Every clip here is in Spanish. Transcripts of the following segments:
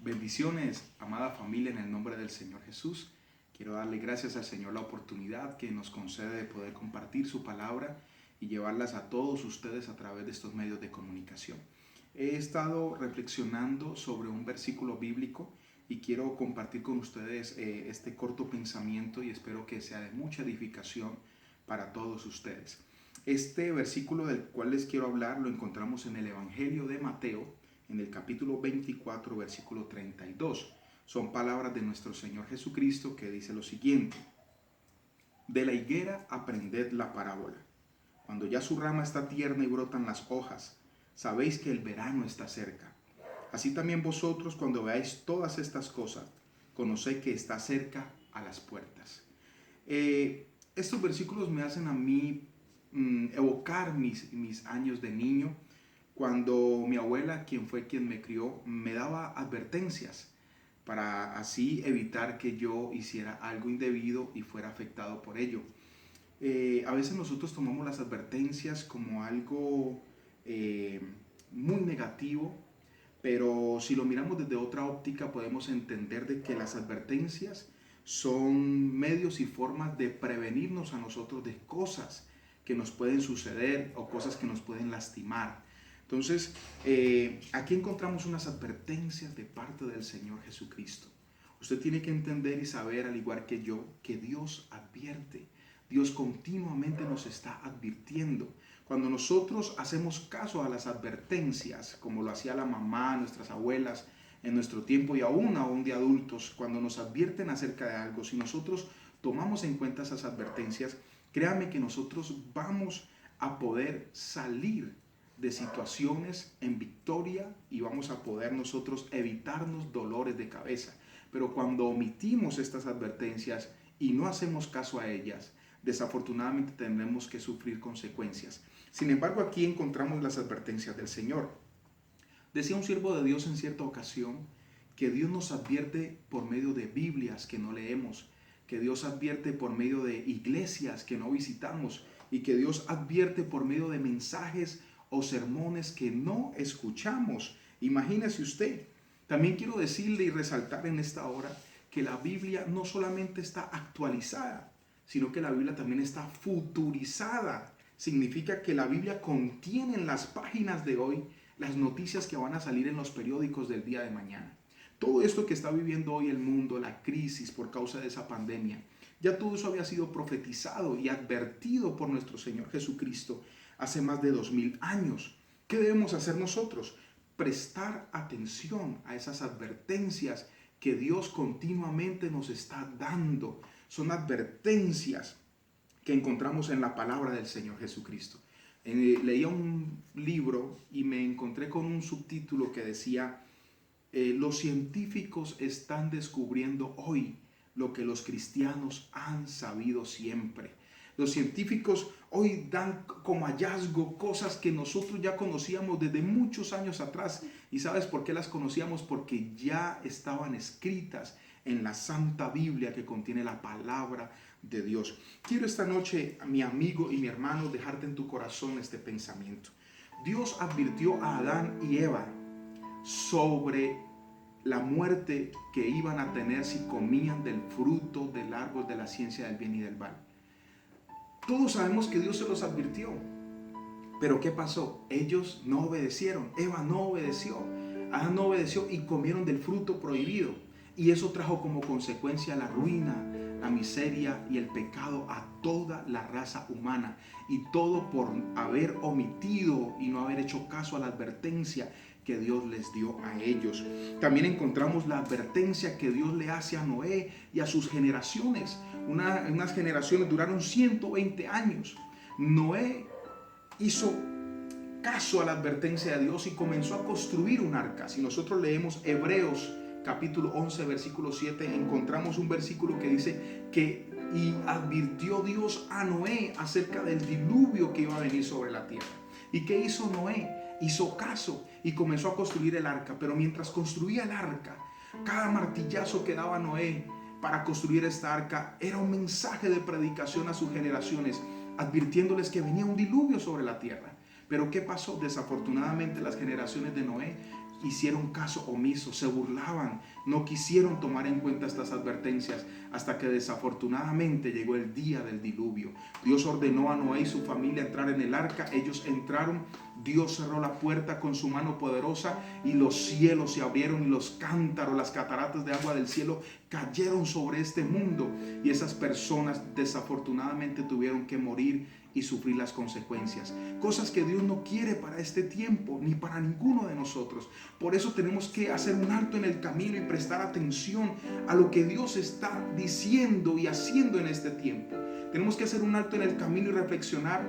Bendiciones, amada familia, en el nombre del Señor Jesús. Quiero darle gracias al Señor la oportunidad que nos concede de poder compartir su palabra y llevarlas a todos ustedes a través de estos medios de comunicación. He estado reflexionando sobre un versículo bíblico y quiero compartir con ustedes este corto pensamiento y espero que sea de mucha edificación para todos ustedes. Este versículo del cual les quiero hablar lo encontramos en el Evangelio de Mateo, en el capítulo 24, versículo 32. Son palabras de nuestro Señor Jesucristo que dice lo siguiente: de la higuera aprended la parábola. Cuando ya su rama está tierna y brotan las hojas, sabéis que el verano está cerca. Así también vosotros, cuando veáis todas estas cosas, conoced que está cerca a las puertas. Estos versículos me hacen a mí evocar mis años de niño, cuando mi abuela, quien me crió, me daba advertencias para así evitar que yo hiciera algo indebido y fuera afectado por ello. A veces nosotros tomamos las advertencias como algo muy negativo, pero si lo miramos desde otra óptica podemos entender de que las advertencias son medios y formas de prevenirnos a nosotros de cosas que nos pueden suceder o cosas que nos pueden lastimar. Entonces, aquí encontramos unas advertencias de parte del Señor Jesucristo. Usted tiene que entender y saber, al igual que yo, que Dios advierte. Dios continuamente nos está advirtiendo. Cuando nosotros hacemos caso a las advertencias, como lo hacía la mamá, nuestras abuelas en nuestro tiempo y aún de adultos, cuando nos advierten acerca de algo, si nosotros tomamos en cuenta esas advertencias, créame que nosotros vamos a poder salir de situaciones en victoria y vamos a poder nosotros evitarnos dolores de cabeza. Pero cuando omitimos estas advertencias y no hacemos caso a ellas, desafortunadamente tendremos que sufrir consecuencias. Sin embargo, aquí encontramos las advertencias del Señor. Decía un siervo de Dios en cierta ocasión que Dios nos advierte por medio de Biblias que no leemos, que Dios advierte por medio de iglesias que no visitamos y que Dios advierte por medio de mensajes o sermones que no escuchamos. Imagínese usted. También quiero decirle y resaltar en esta hora que la Biblia no solamente está actualizada, sino que la Biblia también está futurizada. Significa que la Biblia contiene en las páginas de hoy las noticias que van a salir en los periódicos del día de mañana. Todo esto que está viviendo hoy el mundo, la crisis por causa de esa pandemia, ya todo eso había sido profetizado y advertido por nuestro Señor Jesucristo hace más de 2000 años. ¿Qué debemos hacer nosotros? Prestar atención a esas advertencias que Dios continuamente nos está dando. Son advertencias que encontramos en la palabra del Señor Jesucristo. Leía un libro y me encontré con un subtítulo que decía: los científicos están descubriendo hoy lo que los cristianos han sabido siempre. Los científicos hoy dan como hallazgo cosas que nosotros ya conocíamos desde muchos años atrás. ¿Y sabes por qué las conocíamos? Porque ya estaban escritas en la Santa Biblia que contiene la palabra de Dios. Quiero esta noche, mi amigo y mi hermano, dejarte en tu corazón este pensamiento. Dios advirtió a Adán y Eva sobre la muerte que iban a tener si comían del fruto del árbol de la ciencia del bien y del mal. Todos sabemos que Dios se los advirtió, pero ¿qué pasó? Ellos no obedecieron, Eva no obedeció, Adán no obedeció y comieron del fruto prohibido. Y eso trajo como consecuencia la ruina, la miseria y el pecado a toda la raza humana. Y todo por haber omitido y no haber hecho caso a la advertencia que Dios les dio a ellos. También encontramos la advertencia que Dios le hace a Noé y a sus generaciones. Unas generaciones duraron 120 años. Noé hizo caso a la advertencia de Dios y comenzó a construir un arca. Si nosotros leemos Hebreos capítulo 11, versículo 7, encontramos un versículo que dice que y advirtió Dios a Noé acerca del diluvio que iba a venir sobre la tierra. ¿Y qué hizo Noé? Hizo caso y comenzó a construir el arca. Pero mientras construía el arca, cada martillazo que daba Noé para construir esta arca era un mensaje de predicación a sus generaciones, advirtiéndoles que venía un diluvio sobre la tierra. Pero ¿qué pasó? Desafortunadamente las generaciones de Noé hicieron caso omiso, se burlaban, no quisieron tomar en cuenta estas advertencias hasta que desafortunadamente llegó el día del diluvio. Dios ordenó a Noé y su familia entrar en el arca, ellos entraron, Dios cerró la puerta con su mano poderosa y los cielos se abrieron y los cántaros, las cataratas de agua del cielo cayeron sobre este mundo y esas personas desafortunadamente tuvieron que morir y sufrir las consecuencias. Cosas que Dios no quiere para este tiempo, ni para ninguno de nosotros. Por eso tenemos que hacer un alto en el camino y prestar atención a lo que Dios está diciendo y haciendo en este tiempo. Tenemos que hacer un alto en el camino y reflexionar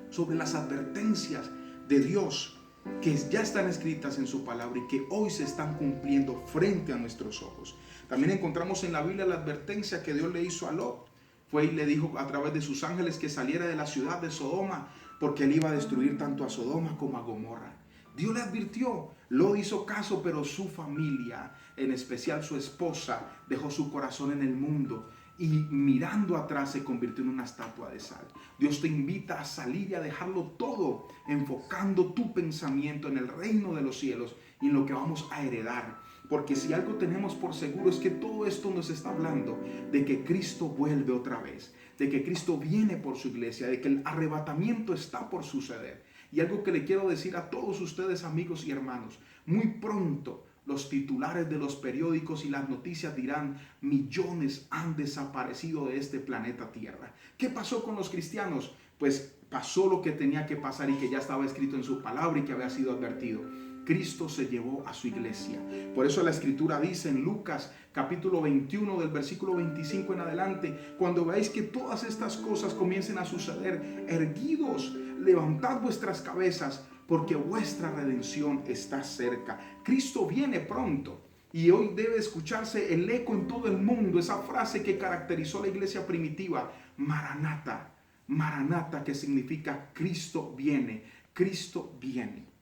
sobre las advertencias de Dios que ya están escritas en su palabra y que hoy se están cumpliendo frente a nuestros ojos. También encontramos en la Biblia la advertencia que Dios le hizo a Lot. Fue y le dijo a través de sus ángeles que saliera de la ciudad de Sodoma, porque él iba a destruir tanto a Sodoma como a Gomorra. Dios le advirtió, Lot hizo caso, pero su familia, en especial su esposa, dejó su corazón en el mundo y mirando atrás se convirtió en una estatua de sal. Dios te invita a salir y a dejarlo todo, enfocando tu pensamiento en el reino de los cielos y en lo que vamos a heredar. Porque si algo tenemos por seguro es que todo esto nos está hablando de que Cristo vuelve otra vez, de que Cristo viene por su iglesia, de que el arrebatamiento está por suceder. Y algo que le quiero decir a todos ustedes, amigos y hermanos, muy pronto los titulares de los periódicos y las noticias dirán: millones han desaparecido de este planeta Tierra. ¿Qué pasó con los cristianos? Pues pasó lo que tenía que pasar y que ya estaba escrito en su palabra y que había sido advertido. Cristo se llevó a su iglesia. Por eso la escritura dice en Lucas capítulo 21 del versículo 25 en adelante: cuando veáis que todas estas cosas comiencen a suceder, erguidos, levantad vuestras cabezas, porque vuestra redención está cerca. Cristo viene pronto. Y hoy debe escucharse el eco en todo el mundo, esa frase que caracterizó la iglesia primitiva: Maranata, Maranata, que significa Cristo viene, Cristo viene.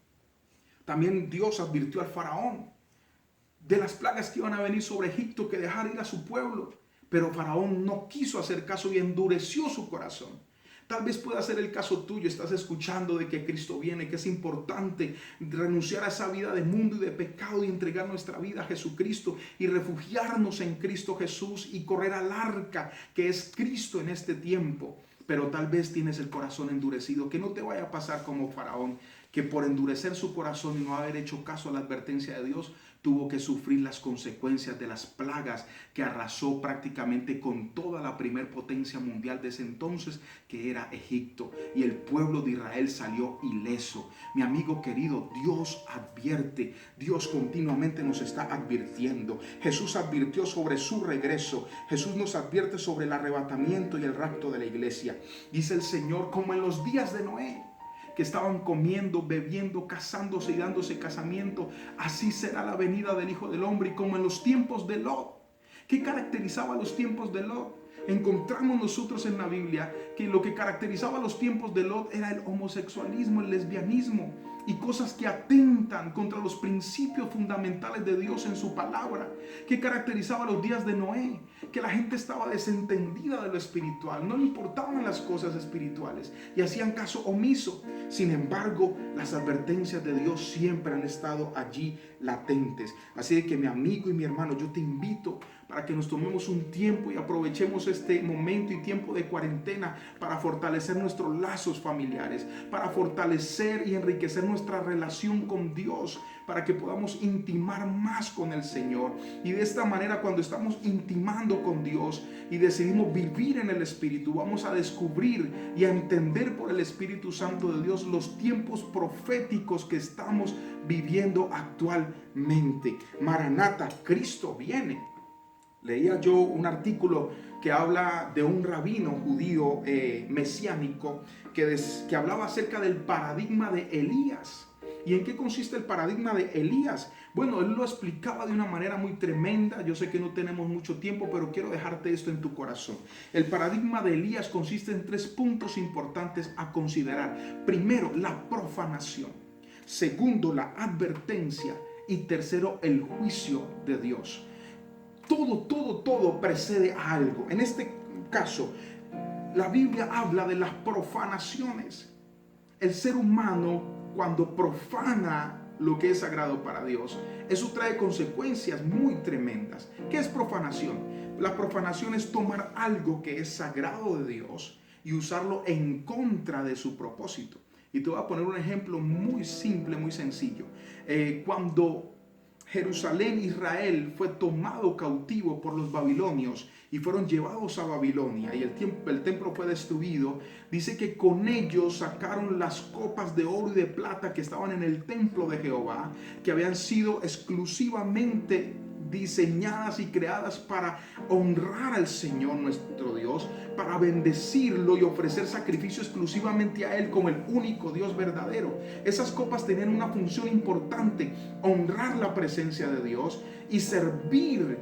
También Dios advirtió al faraón de las plagas que iban a venir sobre Egipto, que dejara ir a su pueblo. Pero faraón no quiso hacer caso y endureció su corazón. Tal vez pueda ser el caso tuyo. Estás escuchando de que Cristo viene, que es importante renunciar a esa vida de mundo y de pecado y entregar nuestra vida a Jesucristo y refugiarnos en Cristo Jesús y correr al arca que es Cristo en este tiempo. Pero tal vez tienes el corazón endurecido. Que no te vaya a pasar como faraón, que por endurecer su corazón y no haber hecho caso a la advertencia de Dios, tuvo que sufrir las consecuencias de las plagas que arrasó prácticamente con toda la primer potencia mundial de ese entonces, que era Egipto. Y el pueblo de Israel salió ileso. Mi amigo querido, Dios advierte. Dios continuamente nos está advirtiendo. Jesús advirtió sobre su regreso. Jesús nos advierte sobre el arrebatamiento y el rapto de la iglesia. Dice el Señor, como en los días de Noé, que estaban comiendo, bebiendo, casándose y dándose casamiento, así será la venida del Hijo del Hombre. Y como en los tiempos de Lot. ¿Qué caracterizaba los tiempos de Lot? Encontramos nosotros en la Biblia que lo que caracterizaba los tiempos de Lot era el homosexualismo, el lesbianismo y cosas que atentan contra los principios fundamentales de Dios en su palabra. ¿Qué caracterizaba los días de Noé? Que la gente estaba desentendida de lo espiritual, no le importaban las cosas espirituales y hacían caso omiso. Sin embargo, las advertencias de Dios siempre han estado allí latentes. Así de que, mi amigo y mi hermano, yo te invito para que nos tomemos un tiempo y aprovechemos este momento y tiempo de cuarentena para fortalecer nuestros lazos familiares, para fortalecer y enriquecer nuestra relación con Dios, para que podamos intimar más con el Señor. Y de esta manera, cuando estamos intimando con Dios y decidimos vivir en el Espíritu, vamos a descubrir y a entender por el Espíritu Santo de Dios los tiempos proféticos que estamos viviendo actualmente. Maranata, Cristo viene. Leía yo un artículo que habla de un rabino judío mesiánico que hablaba acerca del paradigma de Elías. ¿Y en qué consiste el paradigma de Elías? Bueno, él lo explicaba de una manera muy tremenda. Yo sé que no tenemos mucho tiempo, pero quiero dejarte esto en tu corazón. El paradigma de Elías consiste en 3 puntos importantes a considerar. Primero, la profanación. Segundo, la advertencia. Y tercero, el juicio de Dios. Todo precede a algo. En este caso, la Biblia habla de las profanaciones. El ser humano, cuando profana lo que es sagrado para Dios, eso trae consecuencias muy tremendas. ¿Qué es profanación? La profanación es tomar algo que es sagrado de Dios y usarlo en contra de su propósito. Y te voy a poner un ejemplo muy simple, muy sencillo. Cuando Jerusalén, Israel, fue tomado cautivo por los babilonios y fueron llevados a Babilonia y el templo fue destruido, dice que con ellos sacaron las copas de oro y de plata que estaban en el templo de Jehová, que habían sido exclusivamente diseñadas y creadas para honrar al Señor nuestro Dios, para bendecirlo y ofrecer sacrificio exclusivamente a Él como el único Dios verdadero. Esas copas tenían una función importante: honrar la presencia de Dios y servir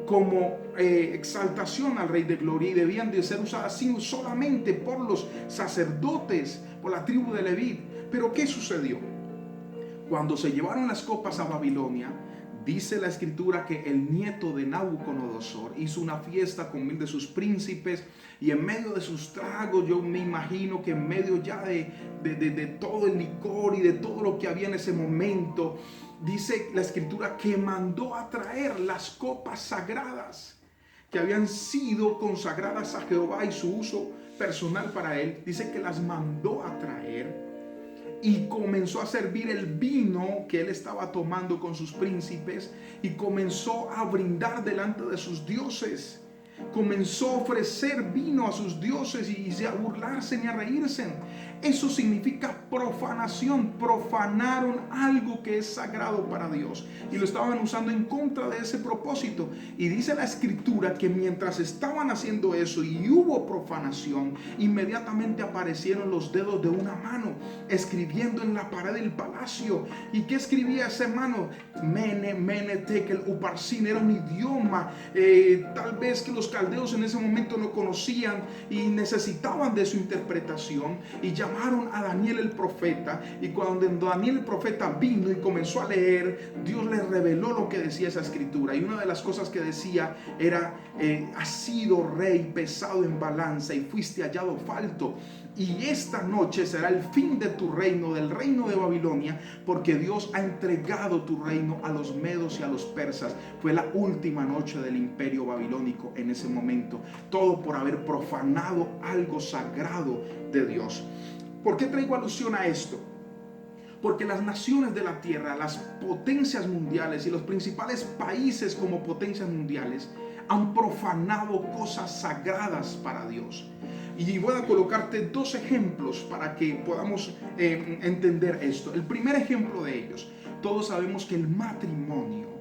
como exaltación al Rey de Gloria, y debían de ser usadas solamente por los sacerdotes, por la tribu de Leví. Pero ¿qué sucedió? Cuando se llevaron las copas a Babilonia, dice la escritura que el nieto de Nabucodonosor hizo una fiesta con 1000 de sus príncipes, y en medio de sus tragos, yo me imagino que en medio ya de todo el licor y de todo lo que había en ese momento, dice la escritura que mandó a traer las copas sagradas que habían sido consagradas a Jehová y su uso personal para él. Dice que las mandó a traer y comenzó a servir el vino que él estaba tomando con sus príncipes, y comenzó a brindar delante de sus dioses. Comenzó a ofrecer vino a sus dioses y a burlarse ni a reírse. Eso significa profanación. Profanaron algo que es sagrado para Dios y lo estaban usando en contra de ese propósito. Y dice la escritura que mientras estaban haciendo eso y hubo profanación, inmediatamente aparecieron los dedos de una mano escribiendo en la pared del palacio. ¿Y qué escribía esa mano? Mene, mene, tekel, uparsin. Era un idioma tal vez que los caldeos en ese momento no conocían y necesitaban de su interpretación, y llamaron a Daniel el profeta. Y cuando Daniel el profeta vino y comenzó a leer, Dios le reveló lo que decía esa escritura, y una de las cosas que decía era: has sido rey pesado en balanza y fuiste hallado falto, y esta noche será el fin de tu reino, del reino de Babilonia, porque Dios ha entregado tu reino a los medos y a los persas. Fue la última noche del imperio babilónico en ese momento, todo por haber profanado algo sagrado de Dios. ¿Por qué traigo alusión a esto? Porque las naciones de la tierra, las potencias mundiales y los principales países como potencias mundiales han profanado cosas sagradas para Dios. Y voy a colocarte dos ejemplos para que podamos entender esto. El primer ejemplo de ellos: todos sabemos que el matrimonio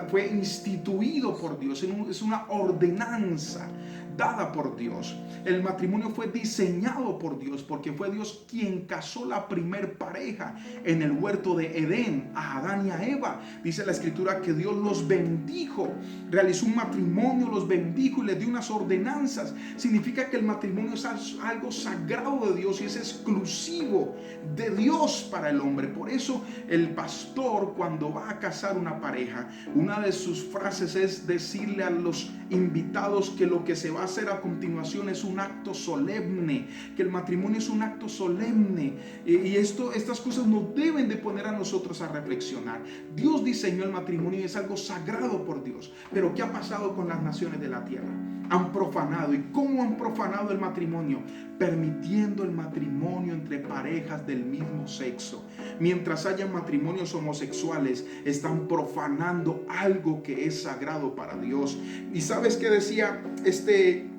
fue instituido por Dios, es una ordenanza dada por Dios. El matrimonio fue diseñado por Dios, porque fue Dios quien casó la primer pareja en el huerto de Edén, a Adán y a Eva. Dice la escritura que Dios los bendijo, realizó un matrimonio, los bendijo y les dio unas ordenanzas. Significa que el matrimonio es algo sagrado de Dios y es exclusivo de Dios para el hombre. Por eso el pastor, cuando va a casar una pareja, una de sus frases es decirle a los invitados que lo que se va a hacer a continuación es un acto solemne, que el matrimonio es un acto solemne, y estas cosas nos deben de poner a nosotros a reflexionar. Dios diseñó el matrimonio y es algo sagrado por Dios, pero ¿qué ha pasado con las naciones de la tierra? Han profanado. ¿Y cómo han profanado el matrimonio? Permitiendo el matrimonio entre parejas del mismo sexo. Mientras haya matrimonios homosexuales, están profanando algo que es sagrado para Dios. ¿Y sabes qué decía este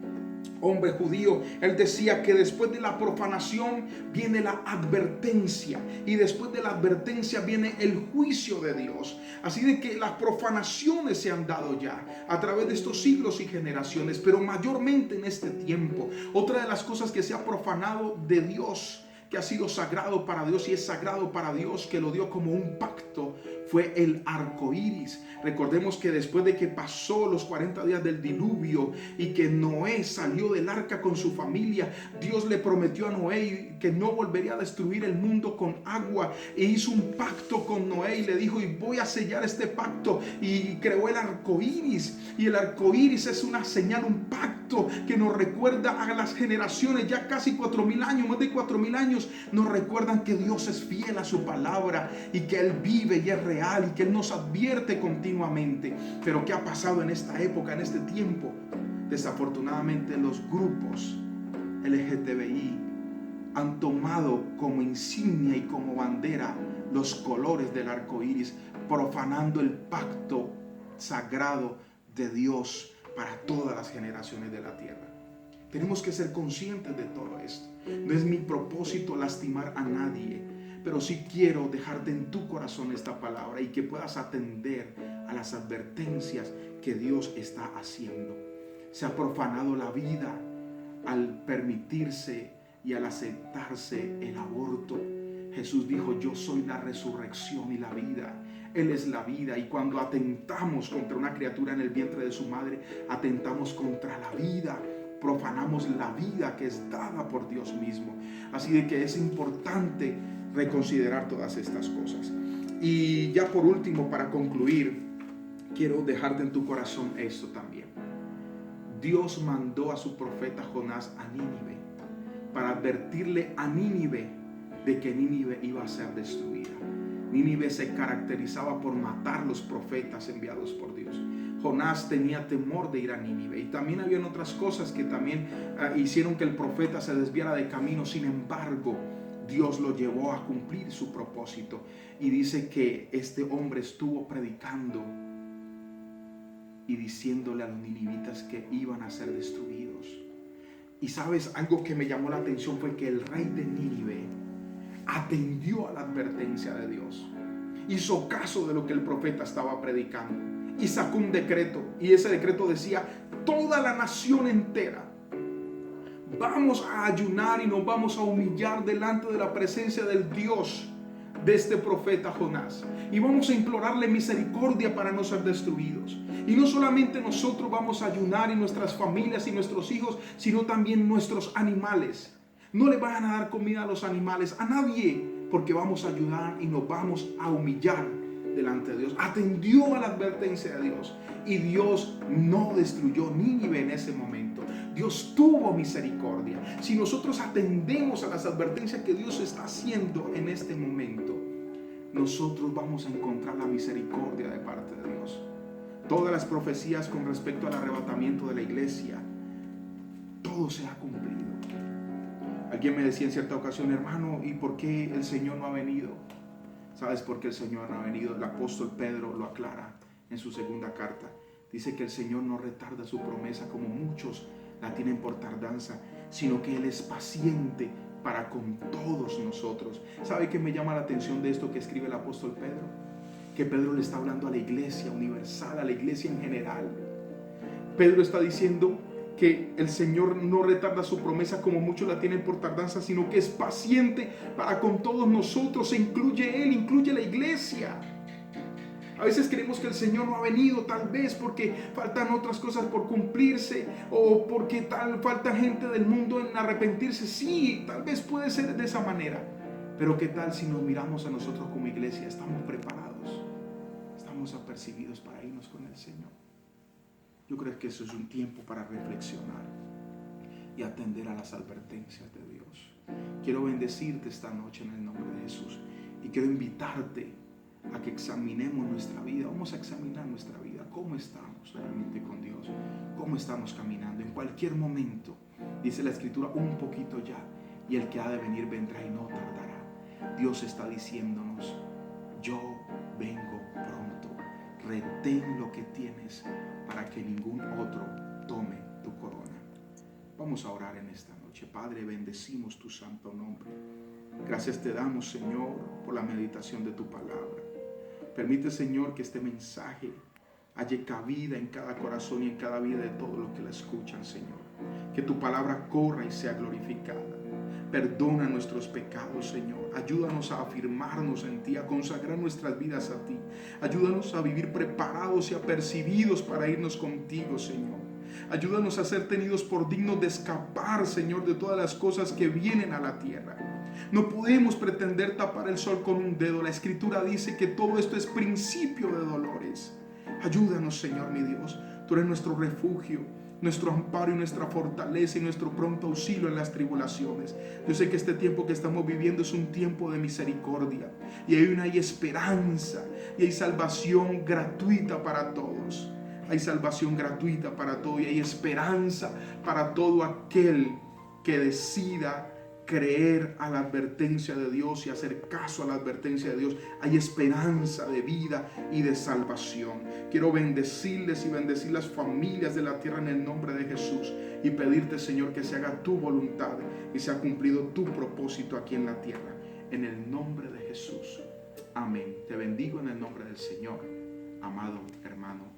hombre judío? Él decía que después de la profanación viene la advertencia, y después de la advertencia viene el juicio de Dios. Así de que las profanaciones se han dado ya a través de estos siglos y generaciones, pero mayormente en este tiempo. Otra de las cosas que se ha profanado de Dios, que ha sido sagrado para Dios y es sagrado para Dios, que lo dio como un pacto, fue el arco iris. Recordemos que después de que pasó los 40 días del diluvio y que Noé salió del arca con su familia, Dios le prometió a Noé que no volvería a destruir el mundo con agua, e hizo un pacto con Noé y le dijo: y voy a sellar este pacto, y creó el arco iris, y el arco iris es una señal, un pacto que nos recuerda a las generaciones, ya casi 4.000 años, más de 4.000 años, nos recuerdan que Dios es fiel a su palabra y que Él vive y es real y que Él nos advierte continuamente. Pero ¿qué ha pasado en esta época, en este tiempo? Desafortunadamente los grupos LGTBI han tomado como insignia y como bandera los colores del arco iris, profanando el pacto sagrado de Dios para todas las generaciones de la tierra. Tenemos que ser conscientes de todo esto. No es mi propósito lastimar a nadie, pero sí quiero dejarte en tu corazón esta palabra y que puedas atender a las advertencias que Dios está haciendo. Se ha profanado la vida al permitirse y al aceptarse el aborto. Jesús dijo: yo soy la resurrección y la vida. Él es la vida, y cuando atentamos contra una criatura en el vientre de su madre, atentamos contra la vida, profanamos la vida que es dada por Dios mismo. Así de que es importante reconsiderar todas estas cosas. Y ya por último, para concluir, quiero dejarte en tu corazón esto también. Dios mandó a su profeta Jonás a Nínive para advertirle a Nínive de que Nínive iba a ser destruida. Nínive se caracterizaba por matar los profetas enviados por Dios. Jonás tenía temor de ir a Nínive, y también habían otras cosas que también hicieron que el profeta se desviara de camino. Sin embargo, Dios lo llevó a cumplir su propósito, y dice que este hombre estuvo predicando y diciéndole a los ninivitas que iban a ser destruidos. Y sabes, algo que me llamó la atención fue que el rey de Nínive atendió a la advertencia de Dios, hizo caso de lo que el profeta estaba predicando y sacó un decreto, y ese decreto decía: toda la nación entera vamos a ayunar y nos vamos a humillar delante de la presencia del Dios de este profeta Jonás, y vamos a implorarle misericordia para no ser destruidos. Y no solamente nosotros vamos a ayunar, y nuestras familias y nuestros hijos, sino también nuestros animales. No le vayan a dar comida a los animales, a nadie, porque vamos a ayudar y nos vamos a humillar delante de Dios. Atendió a la advertencia de Dios, y Dios no destruyó Nínive en ese momento. Dios tuvo misericordia. Si nosotros atendemos a las advertencias que Dios está haciendo en este momento, nosotros vamos a encontrar la misericordia de parte de Dios. Todas las profecías con respecto al arrebatamiento de la iglesia, todo se ha cumplido. Alguien me decía en cierta ocasión: hermano, ¿y por qué el Señor no ha venido? ¿Sabes por qué el Señor no ha venido? El apóstol Pedro lo aclara en su segunda carta. Dice que el Señor no retarda su promesa como muchos la tienen por tardanza, sino que Él es paciente para con todos nosotros. ¿Sabe qué me llama la atención de esto que escribe el apóstol Pedro? Que Pedro le está hablando a la iglesia universal, a la iglesia en general. Pedro está diciendo que el Señor no retarda su promesa como muchos la tienen por tardanza, sino que es paciente para con todos nosotros. Se incluye Él, incluye la iglesia. A veces creemos que el Señor no ha venido, tal vez porque faltan otras cosas por cumplirse, o porque falta gente del mundo en arrepentirse. Sí, tal vez puede ser de esa manera. Pero ¿qué tal si nos miramos a nosotros como iglesia? ¿Estamos preparados? ¿Estamos apercibidos para irnos con el Señor? Yo creo que eso es un tiempo para reflexionar y atender a las advertencias de Dios. Quiero bendecirte esta noche en el nombre de Jesús, y quiero invitarte a que examinemos nuestra vida. Vamos a examinar nuestra vida. ¿Cómo estamos realmente con Dios? ¿Cómo estamos caminando? En cualquier momento, dice la Escritura, un poquito ya, y el que ha de venir vendrá y no tardará. Dios está diciéndonos: yo vengo pronto. Retén lo que tienes para que ningún otro tome tu corona. Vamos a orar en esta noche. Padre, bendecimos tu santo nombre. Gracias te damos, Señor, por la meditación de tu palabra. Permite, Señor, que este mensaje haya cabida en cada corazón y en cada vida de todos los que la escuchan, Señor. Que tu palabra corra y sea glorificada. Perdona nuestros pecados, Señor. Ayúdanos a afirmarnos en ti, a consagrar nuestras vidas a ti. Ayúdanos a vivir preparados y apercibidos para irnos contigo, Señor. Ayúdanos a ser tenidos por dignos de escapar, Señor, de todas las cosas que vienen a la tierra. No podemos pretender tapar el sol con un dedo. La Escritura dice que todo esto es principio de dolores. Ayúdanos, Señor, mi Dios. Tú eres nuestro refugio, nuestro amparo y nuestra fortaleza y nuestro pronto auxilio en las tribulaciones. Yo sé que este tiempo que estamos viviendo es un tiempo de misericordia y hay esperanza y hay salvación gratuita para todos. Hay salvación gratuita para todos y hay esperanza para todo aquel que decida creer a la advertencia de Dios y hacer caso a la advertencia de Dios. Hay esperanza de vida y de salvación. Quiero bendecirles y bendecir las familias de la tierra en el nombre de Jesús y pedirte, Señor, que se haga tu voluntad y se ha cumplido tu propósito aquí en la tierra. En el nombre de Jesús. Amén. Te bendigo en el nombre del Señor, amado hermano.